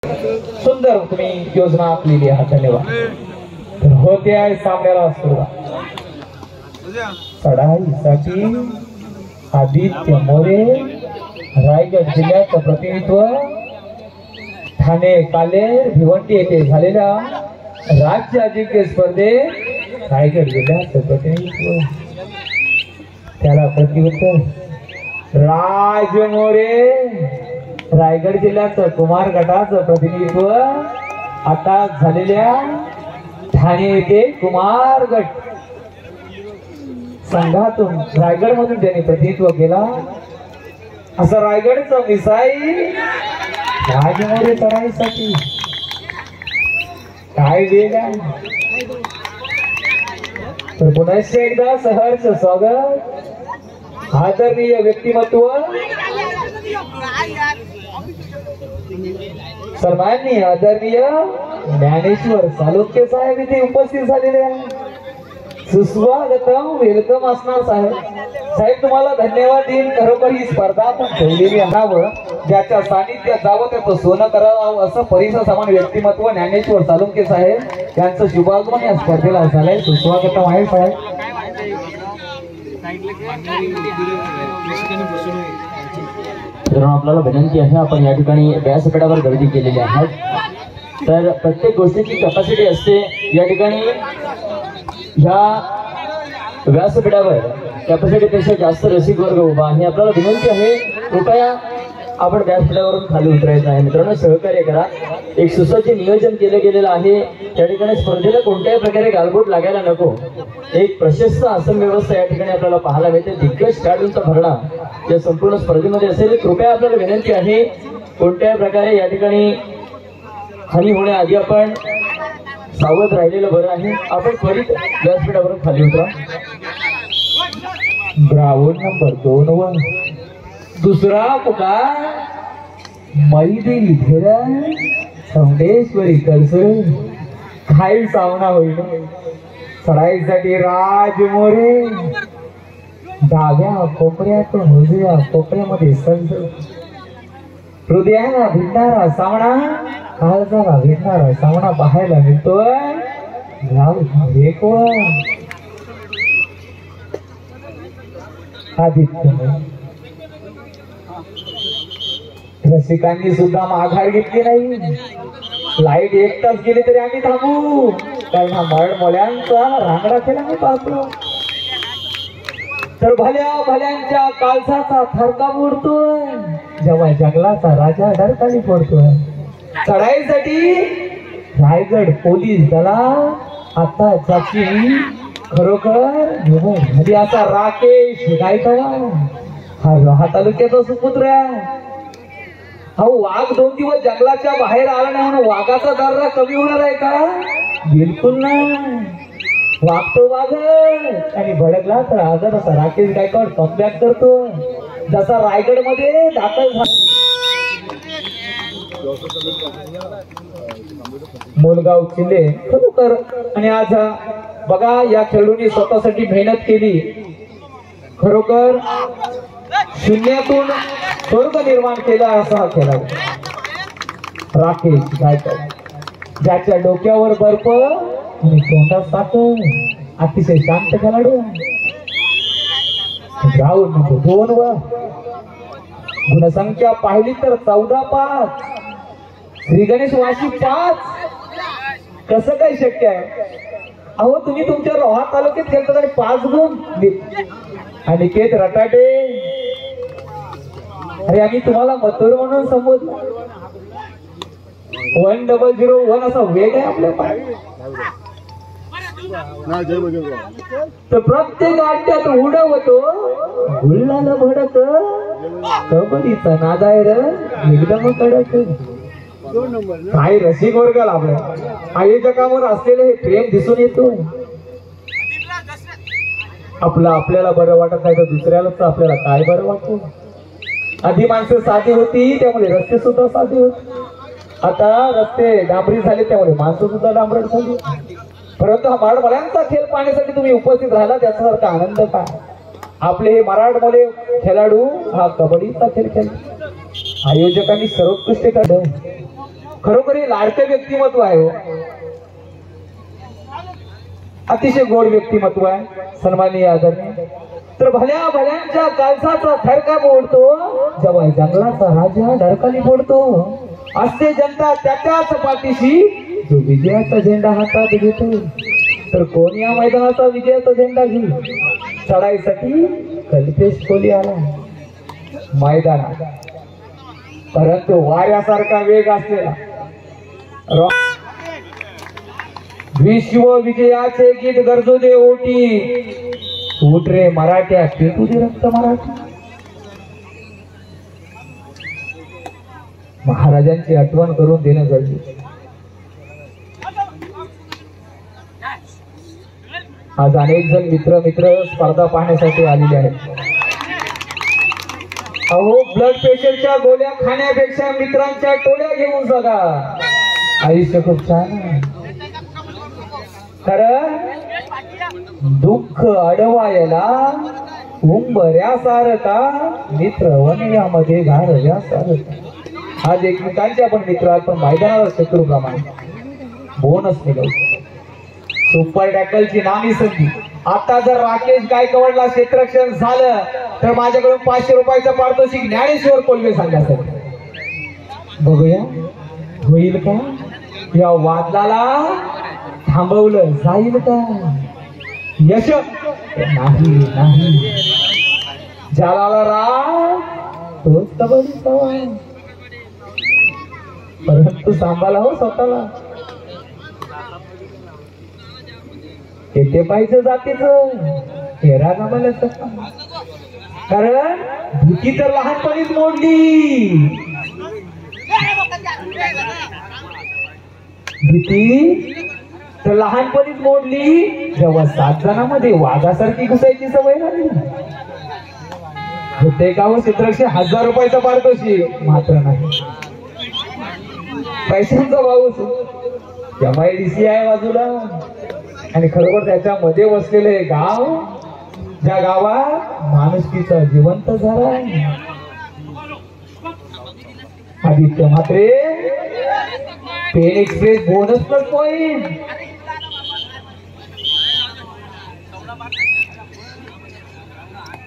सुंदर तुम्ही योजना आखलेली आहे, धन्यवाद. तर होते आहे सामन्याला सुरुवात. चढाईसाठी आदित्य मोरे रायगड जिल्ह्याचं प्रतिनिधित्व ठाणे कालेर भिवंडी येथे झालेल्या राज्य अजिंक्य स्पर्धेत रायगड जिल्ह्याचं प्रतिनिधित्व. त्याला प्रतिउत्तर राज मोरे रायगड जिल्ह्याचं कुमार गटाचं प्रतिनिधित्व आता झालेल्या ठाणे येथे कुमार गट संघातून रायगड मधून त्यांनी प्रतिनिधित्व केला. असं रायगडचं मिसाईल राजमोरे चढाईसाठी काय वेग आहे. तर पुन्हा एकदा सहर्ष स्वागत आदरणीय व्यक्तिमत्व सन्माननीय आदरणीय ज्ञानेश्वर सालोखे साहेब इथे उपस्थित झालेले आहे. सुस्वागतम वेलकम असणार साहेब. साहेब तुम्हाला धन्यवाद देईन. खरोखर ही स्पर्धा आपण ठेवलेली असावं, ज्याच्या सानिध्यात जावं त्याचं सोनं करावं असं परिसर समान व्यक्तिमत्व ज्ञानेश्वर सालोखे साहेब यांचं शुभागमन या स्पर्धेला झालंय. सुस्वागतम आहे साहेब. आपल्याला विनंती आहे, आपण या ठिकाणी व्यासपीठावर गर्दी केलेली आहे. तर प्रत्येक गोष्टीची कॅपॅसिटी असते. या ठिकाणी ह्या व्यासपीठावर कॅपॅसिटीपेक्षा जास्त रसिक वर्ग उभा आहे. आपल्याला विनंती आहे, कृपया आपण व्यासपीठावरून खाली उतरायचं आहे. मित्रांनो सहकार्य करा. एक सुसज्ज नियोजन केलं गेलेलं आहे. त्या ठिकाणी स्पर्धेला कोणत्याही प्रकारे गालबोट लागायला नको. एक प्रशस्त आसन व्यवस्था या ठिकाणी आपल्याला पाहायला मिळते. दिग्गज खेळाडूंचा भरणा या संपूर्ण स्पर्धेमध्ये असेल. कृपया आपल्याला विनंती आहे, कोणत्याही प्रकारे या ठिकाणी हानी होण्याआधी आपण सावध राहिलेलं बरं आहे. आपण त्वरित व्यासपीठावरून खाली उतरा. ग्राउंड नंबर 2 वर दुसरा पुकार मैदी धेरा चौंडेश्वरी कळसुळे खाई सावना होईल. चढाईसाठी राज मोरे डाव्या कोपऱ्यातून उजव्या कोपऱ्यामध्ये संच हृदयाला भिडणारा सामना काळजाला भिडणारा सामना पाहायला मिळतोय. आदित्य रसिकांनी सुद्धा माघार घेतली नाही. लाईट 1 तास गेली तरी आम्ही थांबू, कारण हा मळमळ्यांचा रांगडा केला मी पाहतो. तर भल्या भल्यांच्या काळजाचा थरका मोडतोय, जेव्हा जंगलाचा राजा डरकाली फोडतोय. चढाईसाठी रायगड पोलीस दला आता जाची खरोखर झाली. असा राकेश गायकवाड हा तालुक्याचा सुपुत्र आहे. अहो वाघ 2 दिवस जंगलाच्या बाहेर आला नाही म्हणून वाघाचा दर्रा कमी होणार आहे का? बिलकुल नाही. वाघ तो वाघ आणि भडकला तर आजर असा राकेश गायकवाड कमबॅक करतो. जसा रायगड मध्ये दाखल झाला मोलगाव किल्ले खरोखर. आणि आज बघा या खेळाडूंनी स्वतःसाठी मेहनत केली. खरोखर शून्यातून स्वर्ग निर्माण केला असा हा खेळाडू राकेश गायकवाड, ज्याच्या डोक्यावर बर्फ आणि तोंडात साखर. अतिशय शांत खेळाडू. ग्राउंड नंबर 2 वर गुणसंख्या पाहिली तर 14-5. श्री गणेश वाशी 5. कसं काय शक्य आहे? अहो तुम्ही तुमच्या रोहा तालुक्यात खेळता आणि 5 गुण. अनिकेत रटाटे, अरे आम्ही तुम्हाला मथुर म्हणून संबोधलं. 1001 असा वेग आहे आपल्या पाय. तर प्रत्येक अड्ड्यात उडवतो गुल्हाला भडक. कबड्डीचा नादाय र एकदम कडक. काही रसिक वर्गाला आपल्या आयोजकांवर असलेले हे प्रेम दिसून येतो. आपल्याला बरं वाटत नाही तर दुसऱ्यालाच आपल्याला काय बरं वाटतं. आधी माणसं साधी होती त्यामुळे रस्ते सुद्धा साधे होते. आता रस्ते डांबरी झाले त्यामुळे माणसं सुद्धा डांबरट झाली. परंतु हा मराठमोळ्यांचा खेळ पाहण्यासाठी तुम्ही उपस्थित राहिला त्याचा आनंद काय. आपले हे मराठमोळे खेळाडू हा कबड्डीचा खेळ खेळले. आयोजकांनी सर्वोत्कृष्ट काढलं. खरोखर हे लाडकं व्यक्तिमत्व आहे हो. अतिशय गोड व्यक्तिमत्व आहे, सन्माननीय आदरणीय. तर भल्या भल्यांच्या काळजाचा थरका मोडतो जेव्हा जंगलाचा राजा डरकाली फोडतो. असते जनता त्याच्याच पाठीशी जो विजयाचा झेंडा हातात घेतो. तर कोण या मैदानाचा विजयाचा झेंडा घेईल? चढाईसाठी कल्पेश कोहली आला मैदानात, परंतु वाऱ्यासारखा वेग असलेला विश्व विजयाचे गीत गरजू दे ओटी, उठ रे मराठ्या पेटू दे रक्त मराठी. महाराजांची आठवण करून देणं गरजेचं. आज अनेक जण मित्र स्पर्धा पाहण्यासाठी आलेले आहेत. अहो, ब्लड प्रेशरच्या गोळ्या खाण्यापेक्षा मित्रांच्या टोळ्या घेऊन जगा. आयुष्य खूप छान आहे. कारण दुःख अडवायला उंबऱ्यासारखा मित्र वनयामध्ये घालव्यासारखा. आज एकमेकांच्या पण मित्र आहात, पण मैदानाला शत्रू प्रमाणे. बोनस निघाल सुपर टॅकलची नामी संधी. आता जर राकेश गायकवाडला क्षेत्ररक्षण झालं तर माझ्याकडून 500 रुपयाचं पारितोषिक ज्ञानेश्वर कोल्हे सांगण्यासाठी. बघूया होईल का? या वादळाला थांबवलं जाईल का? यश नाही नाही. ज्याला राग तोच कबड्डी सवाय, परंतु सांभाळा हो स्वतःला. येते पाहिजे जातीच हेरा गमाल्याचं. कारण भीती तर लहानपणीच मोडली. भीती तर लहानपणीच मोडली जेव्हा 7 जणांमध्ये वाघासारखी घुसायची सवय झाली. होते का हो क्षेत्ररक्षण? 1000 रुपयाचा पारितोषिक मात्र नाही. पैशांचा भाऊच MIDC आहे बाजूला, आणि खरोखर त्याच्यामध्ये वसलेले गाव, ज्या गावात माणुसकीचा जिवंत झाला. Aditya Mhatre Pen express bonus plus point.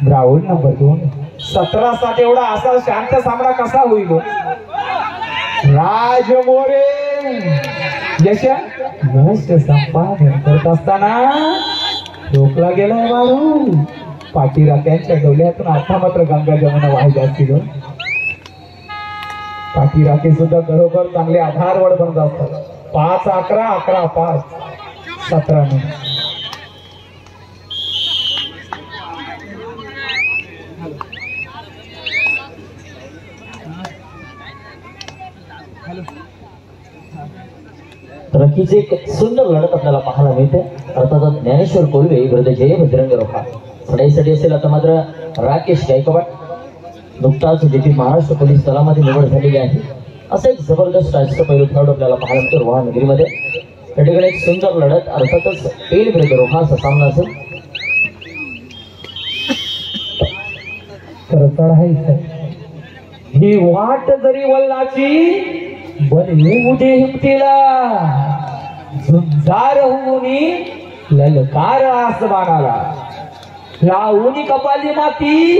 Ground number 2 17 एवढा असा शांत सामना कसा होईल? राज मोरे यशा संपादन करत असताना रोखला गेलाय वाळू. पाठीराख्यांच्या डोल्यातून आता मात्र गंगा जमुना वाहिल्या असतील. पाठीराखे सुद्धा खरोखर चांगले आधारवड बनत असतात. 5-11 11-5 17 रकीचे एक सुंदर लढत आपल्याला पाहायला मिळते. अर्थात ज्ञानेश्वर कोल्हे विरुद्ध जय बजरंग रोहा. चढाईसाठी असेल आता मात्र राकेश गायकवाड. नुकताच जेपी महाराष्ट्र पोलीस दलामध्ये निवड झालेली आहे. असं एक जबरदस्त राजकीय पैलू खेळाडू आपल्याला पाहायला मिळतो रोहा नगरीमध्ये. या ठिकाणी एक सुंदर लढत अर्थातच पेल विरुद्ध रोहा असा सामना असेल. तर चढाई ही वाट जरी वल्लाची बने उठे हिमतीला, झुंजार होऊनी ललकार आसमानाला, लावूनी कपाली माती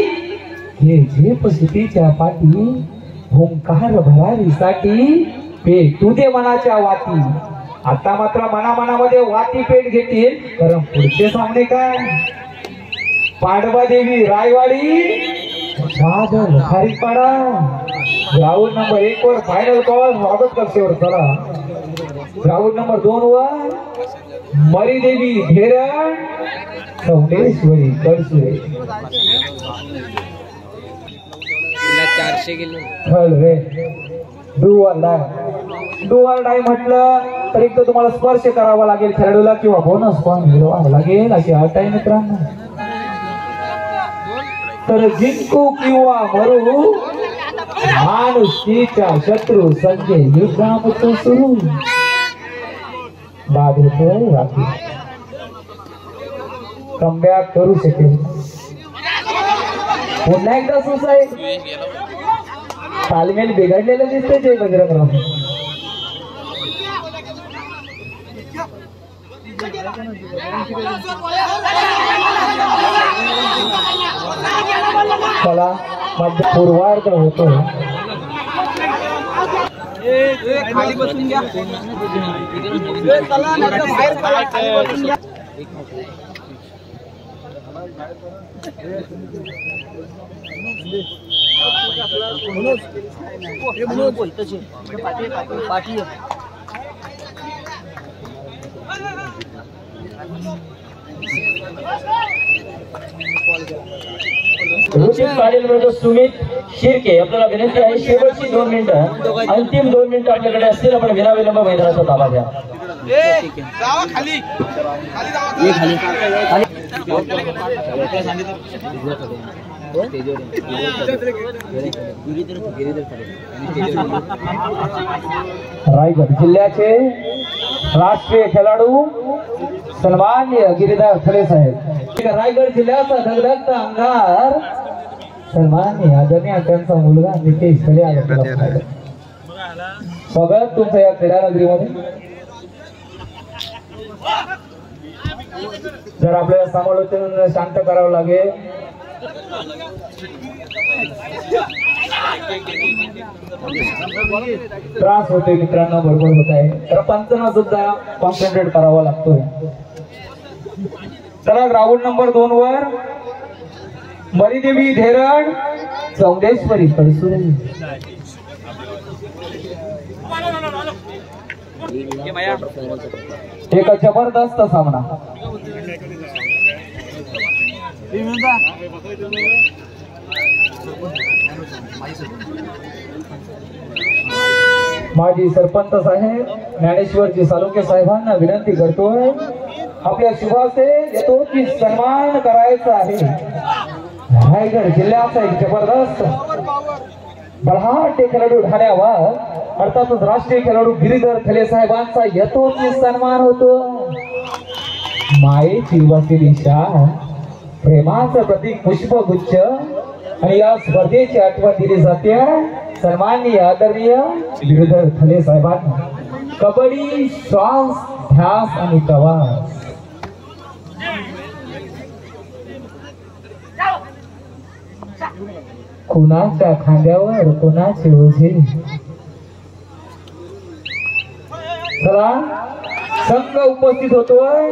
हे झेप सुतीच्या पाठी, हुंकार भरारीसाठी पेटू दे मनाच्या वाती. आता मात्र मनामनामध्ये वाती पेट घेतील, कारण पुढचे सामने काय? पांडवा देवी रायवाडी बादल खारीपाडा. ग्राउंड नंबर 1 वर फायनल कॉल स्वागत कक्षेवर. चला ग्राउंड नंबर 2 वर मरी देवी धेरण चौंडेश्वरी कडसुरे. 400 किलो चल रे डुअर डाय म्हटलं तर एक तर तुम्हाला स्पर्श करावा लागेल खेळाडूला किंवा बोनस पॉइंट मिळवावा लागेल अशी अट आहे मित्रांनो. तर जिंकू किंवा मरू माणुसकीच्या शत्रू संजय युद्धामध्ये सुरू. बाद होतोय राखी कमबॅक करू शकेल. पुन्हा एकदा सुसाईड. तालमेल बिघडलेलं दिसतंय जय बजरंग. चला मध्य पूर्वार्ध होतो. खाली बसून घ्या. ऋषिक पाटील विरुद्ध सुमित शिर्के. आपल्याला विनंती आहे शेवटची 2 मिनिटं, अंतिम 2 मिनिटं आपल्याकडे असतील. आपण विनाविलंब मैदानाचा ताबा घ्या. रायगड जिल्ह्याचे राष्ट्रीय खेळाडू सन्माननीय गिरीधर थले साहेब. रायगड जिल्ह्याचा धगधगता अंगार सन्माननीय आदरणीय त्यांचा मुलगा नितेश थले आहे. स्वागत तुमचं या क्रीडा नगरीमध्ये. जर आपल्याला समालोचन शांत करावं लागेल. त्रास होतोय मित्रांनो, बडबड होत आहे. तर पंचांना सुद्धा कॉन्सन्ट्रेट करावा लागतोय. चला ग्राउंड नंबर 2 वर मरीदेवी धेरण चौंडेश्वरी तळसुरे. एक जबरदस्त सामना. माजी सरपंच साहेब ज्ञानेश्वरजी सालुंके साहेबांना विनंती करतोय, आपल्या शुभाचे येतो की सन्मान करायचा आहे. रायगड जिल्ह्याचा एक जबरदस्त बळहाटे खेळाडू ठाण्यावर अर्थातच राष्ट्रीय खेळाडू गिरीधर थले साहेबांचा येतो की सन्मान होतो. मायेची वसिली शाह, प्रेमाचं प्रतीक पुष्पगुच्छ आणि या स्पर्धेची आठवण दिली जाते सन्माननीय आदरणीय गिरीधर थले साहेबांना. कबड्डी श्वास ध्यास आणि प्रवास. कुणाच्या खांद्यावर कुणाचे ओझे. चला संघ उपस्थित होतोय.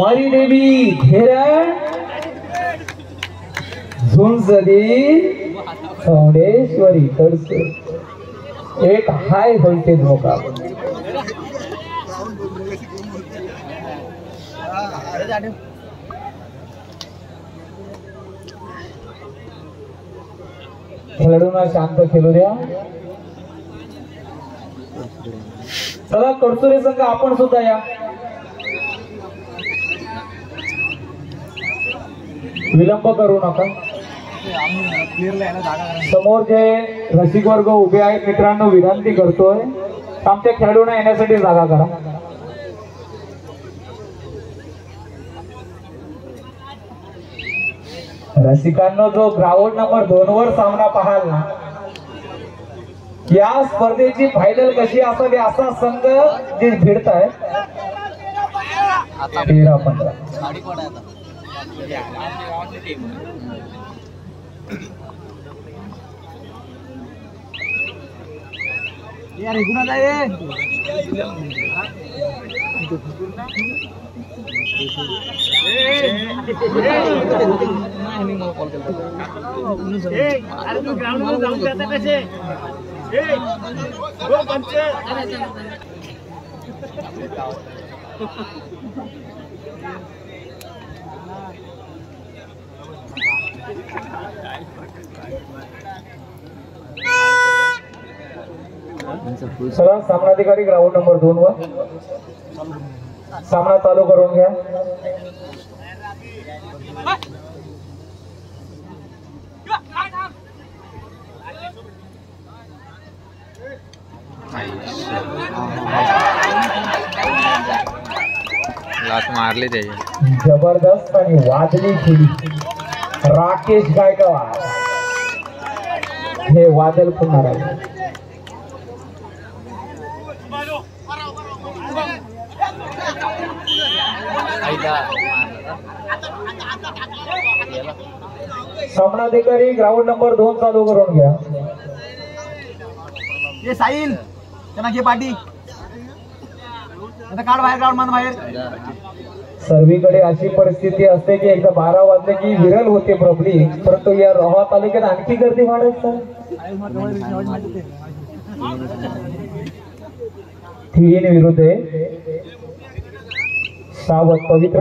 मरीदेवी धेरण झुंजदी चौंडेश्वरी तळसुरे. एक हाय व्होल्टेज मुकाबला. खेळाडूंना शांत खेळू द्या. चला तळसुरे संघ आपण सुद्धा या. विलंब करू नका. समोर जे रसिक वर्ग उभे आहेत मित्रांनो, विनंती करतोय आमच्या खेळाडूंना येण्यासाठी जागा करा. रसिकांनो, जो ग्राउंड नंबर 2 वर सामना पाहाल ना, या स्पर्धेची फायनल कशी असावी असा संघ जे भिडत आहे 13-15. चला सामनाधिकारी ग्राउंड नंबर 2 वर सामना चालू करून घ्या. लात मारले त्याचे. जबरदस्त आणि वादळी खेळी. राकेश गायकवाड हे वादळ पुन्हा राहिले. सामनाधिकारी ग्राउंड नंबर 2 चालू करून घ्या. ये साहिल त्यांना घे पाठी आता काढ बाहेर ग्राउंड मध्ये बाहेर. सर्वीकडे अशी परिस्थिती असते की एकदा 12 वाजले की विरल होते प्रबली, परंतु या रोहा तालुक्यात आणखी गर्दी वाढत सर. 3 विरुद्ध सावध पवित्र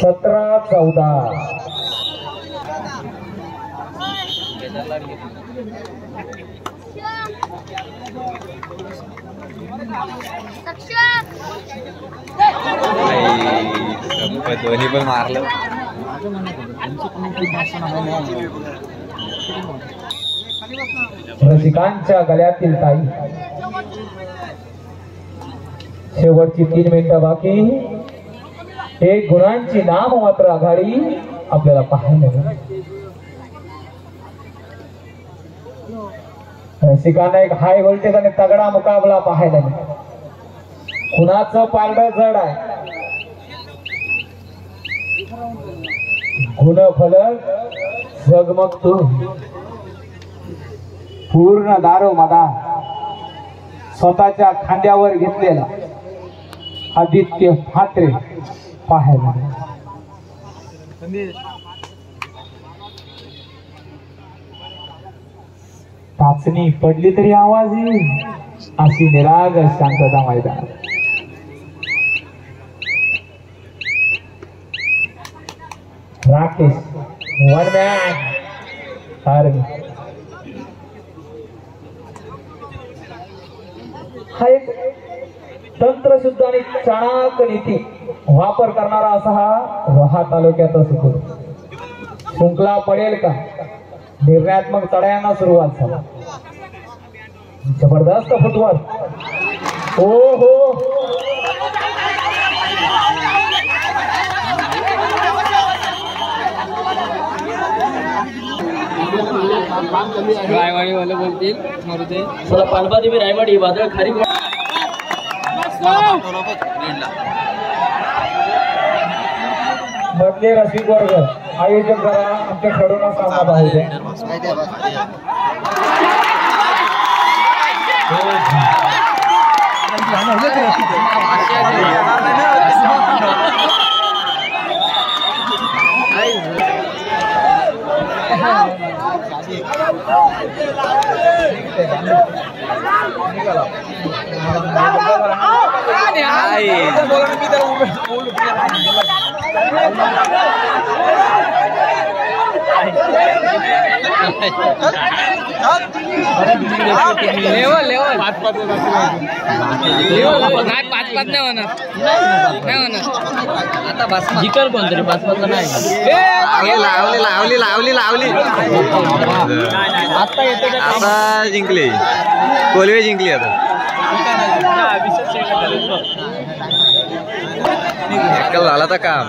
17-14. दोन्ही पण मारलं. रसिकांच्या गळ्यातील ताई. शेवटची 3 मिनिटं बाकी. 1 गुणांची नाम मात्र आघाडी आपल्याला पाहायला मिळेल. रसिकांना एक हाय व्होल्टेज आणि तगडा मुकाबला पाहायला मिळेल. कुणाचं पारडं जड आहे. गुणफलक झगमगतो पूर्ण दारो मदा स्वतःच्या खांद्यावर घेतलेला आदित्य फात्रे पाहायला. टाचणी पडली तरी आवाज येईल अशी निराग शांतता मैदान. Rakesh 1 man army. हा एक तंत्रशुद्ध आणि चाणाक नीती वापर करणारा असा हा रोहा तालुक्याचा सुकूर. शृंखला पडेल का. निर्णयात्मक चढायांना सुरुवात झाली. जबरदस्त फुटवर. हो हो रायवाडी वाले बोलतील मरुदे. चला पालबा देवी रायवाडी वादळ खारी. मधले रसिक वर्ग आयोजन करा. आमच्या खेळून सामना पाहू दे. लेवल लेवल 5-5 नाही 5-5 नाही होणार. नाही होणार आता बस जिकल कोणतरी 5-5 नाही. लावली लावली लावली लावली. आता येते आता जिंकली. कोलवे जिंकली. आता एकल झाला तर काम.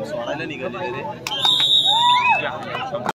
सोडायला निघाले रे.